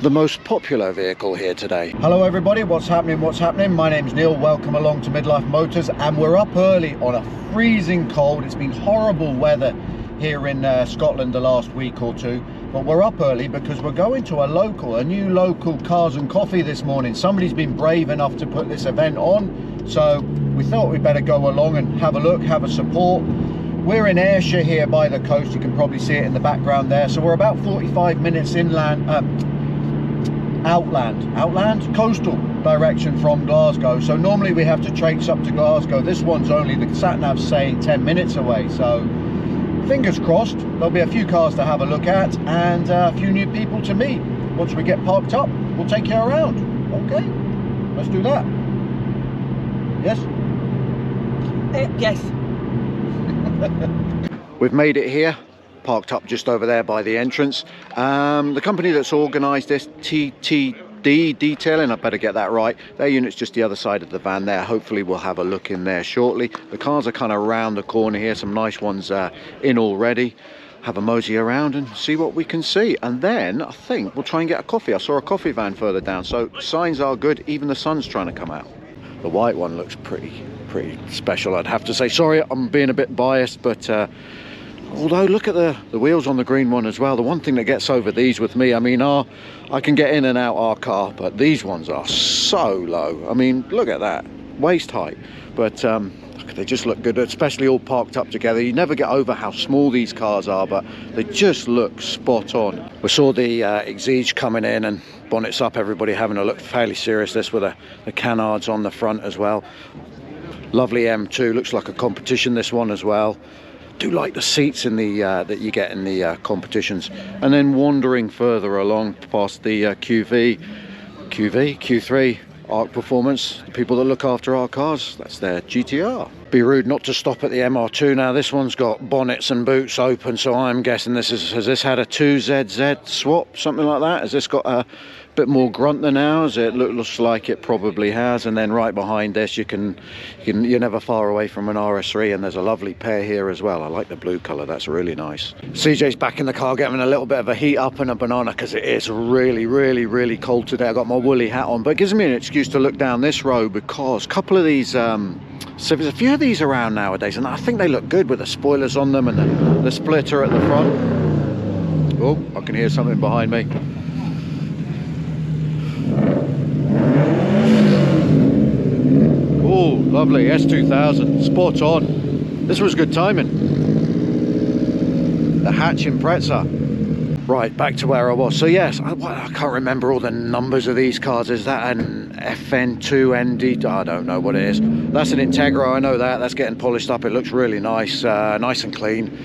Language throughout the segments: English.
The most popular vehicle here today. Hello everybody, what's happening, my name's Neil, welcome along to Midlife Motors, and we're up early on a freezing cold. It's been horrible weather here in Scotland the last week or two, but we're up early because we're going to a new local Cars and Coffee this morning. Somebody's been brave enough to put this event on, so we thought we'd better go along and have a look, have a support. We're in Ayrshire here by the coast, you can probably see it in the background there, so we're about 45 minutes inland, outland coastal direction from Glasgow. So normally we have to traipse up to Glasgow. This one's only, the sat nav's saying 10 minutes away, so fingers crossed there'll be a few cars to have a look at and a few new people to meet. Once we get parked up, we'll take you around. Okay, let's do that. Yes? Yes. We've made it here, parked up just over there by the entrance. The company that's organised this, TTD Detailing, I better get that right, their unit's just the other side of the van there. Hopefully we'll have a look in there shortly. The cars are kind of round the corner here, some nice ones in already. Have a mosey around and see what we can see, and then I think we'll try and get a coffee. I saw a coffee van further down, so signs are good. Even the sun's trying to come out. The white one looks pretty special, I'd have to say. Sorry, I'm being a bit biased, but although look at the wheels on the green one as well. The one thing that gets over these with me, I mean, I can get in and out our car, but these ones are so low. I mean, look at that, waist height. But they just look good, especially all parked up together. You never get over how small these cars are, but they just look spot on. We saw the Exige coming in and bonnets up, everybody having a look. Fairly serious, this with the canards on the front as well. Lovely M2, looks like a competition, this one as well. Do like the seats in the that you get in the competitions. And then wandering further along past the Q3 Arc Performance, the people that look after our cars, that's their GTR. Be rude not to stop at the MR2 now. This one's got bonnets and boots open, so I'm guessing has this had a 2ZZ swap, something like that? Has this got a bit more grunt than ours? It looks like it probably has. And then right behind this, you're never far away from an RS3, and there's a lovely pair here as well. I like the blue color, that's really nice. CJ's back in the car getting a little bit of a heat up and a banana because it is really cold today. I got my woolly hat on, but it gives me an excuse to look down this road because a couple of these so there's a few of these around nowadays, and I think they look good with the spoilers on them and the splitter at the front. Oh, I can hear something behind me. Oh, lovely S2000, spot on. This was good timing. The hatch Impreza. Right, back to where I was. So yes, I can't remember all the numbers of these cars. Is that an FN2 ND? I don't know what it is. That's an Integra, I know that. That's getting polished up. It looks really nice, nice and clean.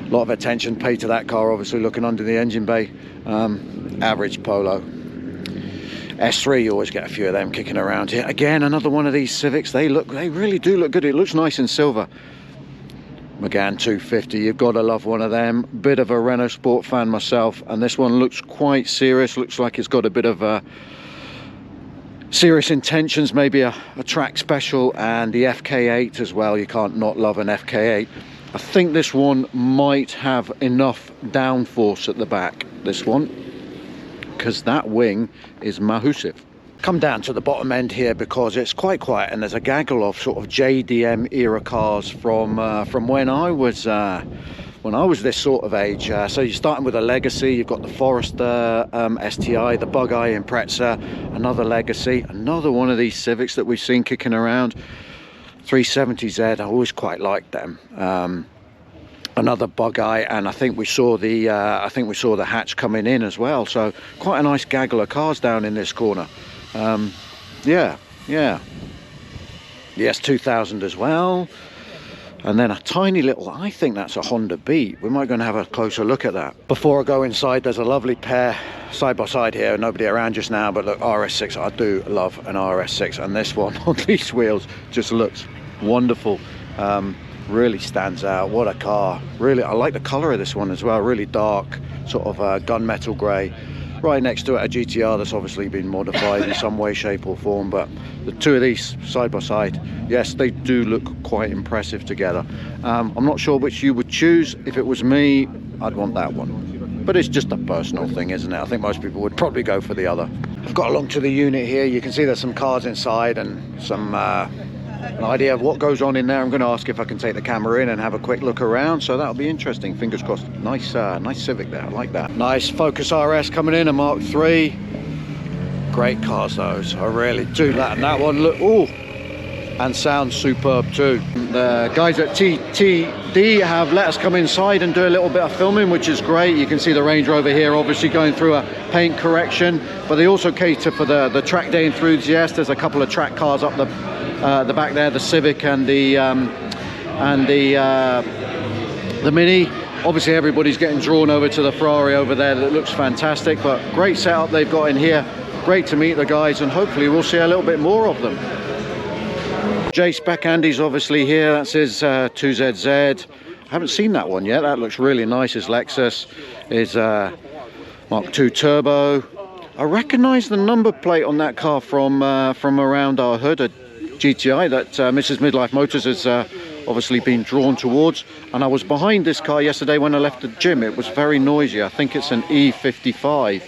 A lot of attention paid to that car, obviously, looking under the engine bay. Average Polo. S3, you always get a few of them kicking around here. Again, another one of these Civics. They really do look good. It looks nice in silver. Megane 250, you've got to love one of them. Bit of a Renault Sport fan myself, and this one looks quite serious. Looks like it's got a bit of serious intentions, maybe a track special, and the FK8 as well. You can't not love an FK8. I think this one might have enough downforce at the back, this one, because that wing is massive. Come down to the bottom end here because it's quite quiet, and there's a gaggle of sort of JDM era cars from when I was this sort of age. So you're starting with a Legacy. You've got the Forester STI, the Bug-Eye Impreza, another Legacy, another one of these Civics that we've seen kicking around. 370Z, I always quite liked them. Another Bug-Eye, and I think we saw the hatch coming in as well. So quite a nice gaggle of cars down in this corner. Yeah. The S2000 as well, and then a tiny little, I think that's a Honda Beat. We might go and have a closer look at that. Before I go inside, there's a lovely pair side by side here. Nobody around just now, but look, RS6. I do love an RS6, and this one on these wheels just looks wonderful. Really stands out. What a car. Really, I like the color of this one as well. Really dark, sort of gunmetal grey. Right next to it, a GTR that's obviously been modified in some way, shape or form, but the two of these side by side, yes, they do look quite impressive together. I'm not sure which you would choose. If it was me, I'd want that one. but it's just a personal thing, isn't it? I think most people would probably go for the other. I've got along to the unit here. You can see there's some cars inside and some an idea of what goes on in there. I'm going to ask if I can take the camera in and have a quick look around, so that'll be interesting. Fingers crossed. Nice Civic there, I like that. Nice Focus RS coming in, a Mark III. Great cars those, I really do. That one look, ooh, and sounds superb too. The guys at TTD have let us come inside and do a little bit of filming, which is great. You can see the Range Rover here obviously going through a paint correction, but they also cater for the track day enthusiast. There's a couple of track cars up the back there, the Civic and the Mini. Obviously everybody's getting drawn over to the Ferrari over there. That looks fantastic, but great setup they've got in here. Great to meet the guys, and hopefully we'll see a little bit more of them. J-Spec Andy's obviously here. That's his 2ZZ. I haven't seen that one yet. That looks really nice. His Lexus, his Mark II Turbo. I recognise the number plate on that car from around our hood, a GTI that Mrs. Midlife Motors has obviously been drawn towards. And I was behind this car yesterday when I left the gym. It was very noisy. I think it's an E55.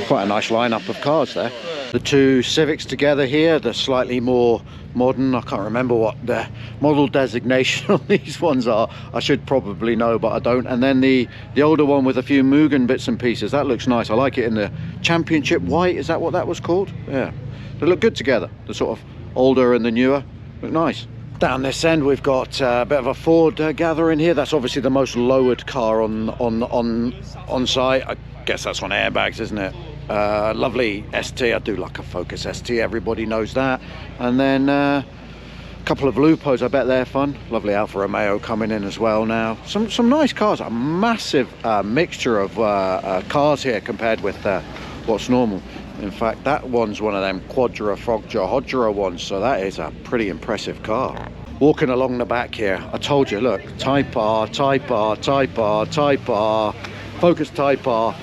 Quite a nice lineup of cars there. The two Civics together here, the slightly more modern, I can't remember what the model designation on these ones are. I should probably know, but I don't. And then the older one with a few Mugen bits and pieces. That looks nice. I like it in the Championship White. Is that what that was called? Yeah. They look good together. The sort of older and the newer look nice. Down this end we've got a bit of a Ford gathering here. That's obviously the most lowered car on site. I guess that's on airbags, isn't it? Lovely ST. I do like a Focus ST, everybody knows that. And then a couple of Lupos, I bet they're fun. Lovely Alfa Romeo coming in as well now. Some nice cars. A massive mixture of cars here compared with what's normal. In fact, that one's one of them Quadra, Fogja, Hodra ones, so that is a pretty impressive car. Walking along the back here, I told you, look, Type R, Type R, Type R, Type R, Focus Type R.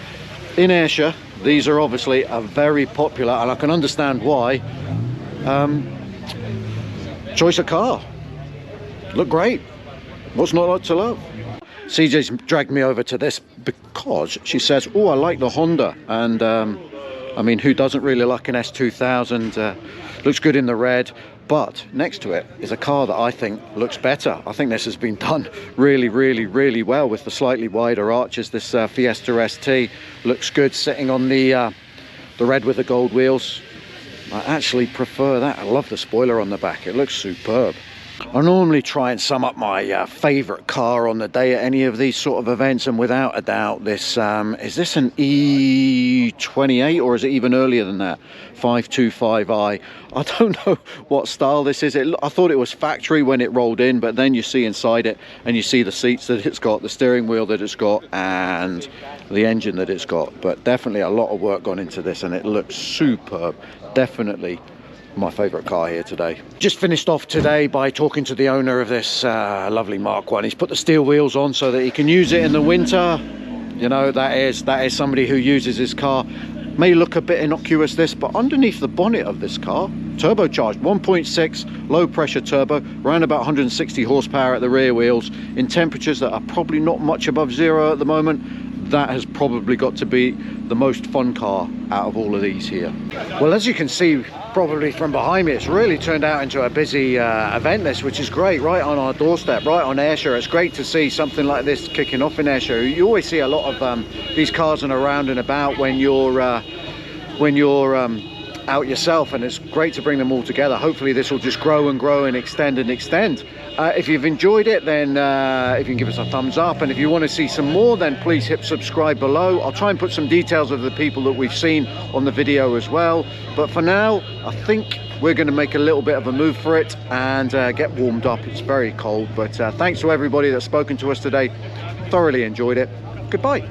In Ayrshire, these are obviously a very popular, and I can understand why, choice of car. Look great. What's not to love? CJ's dragged me over to this because she says, oh, I like the Honda. And I mean, who doesn't really like an S2000? Looks good in the red. But next to it is a car that I think looks better. I think this has been done really, really, really well with the slightly wider arches. This Fiesta ST looks good sitting on the red with the gold wheels. I actually prefer that. I love the spoiler on the back. It looks superb. I normally try and sum up my favourite car on the day at any of these sort of events, and without a doubt this is this an E28 or is it even earlier than that? 525i. I don't know what style this is. I thought it was factory when it rolled in, but then you see inside it and you see the seats that it's got, the steering wheel that it's got, and the engine that it's got. But definitely a lot of work gone into this, and it looks superb. Definitely my favourite car here today. Just finished off today by talking to the owner of this lovely Mark I. He's put the steel wheels on so that he can use it in the winter. You know, that is somebody who uses his car. May look a bit innocuous this, but underneath the bonnet of this car, turbocharged 1.6 low pressure turbo, around about 160 horsepower at the rear wheels, in temperatures that are probably not much above zero at the moment. That has probably got to be the most fun car out of all of these here. Well, as you can see probably from behind me, it's really turned out into a busy event this, which is great, right on our doorstep, right on Ayrshire. It's great to see something like this kicking off in Ayrshire. You always see a lot of these cars and around and about when you're out yourself, and it's great to bring them all together. Hopefully this will just grow and grow and extend and extend. If you've enjoyed it, then if you can give us a thumbs up, and if you want to see some more, then please hit subscribe below. I'll try and put some details of the people that we've seen on the video as well, but for now I think we're going to make a little bit of a move for it and get warmed up. It's very cold, but thanks to everybody that's spoken to us today. Thoroughly enjoyed it. Goodbye.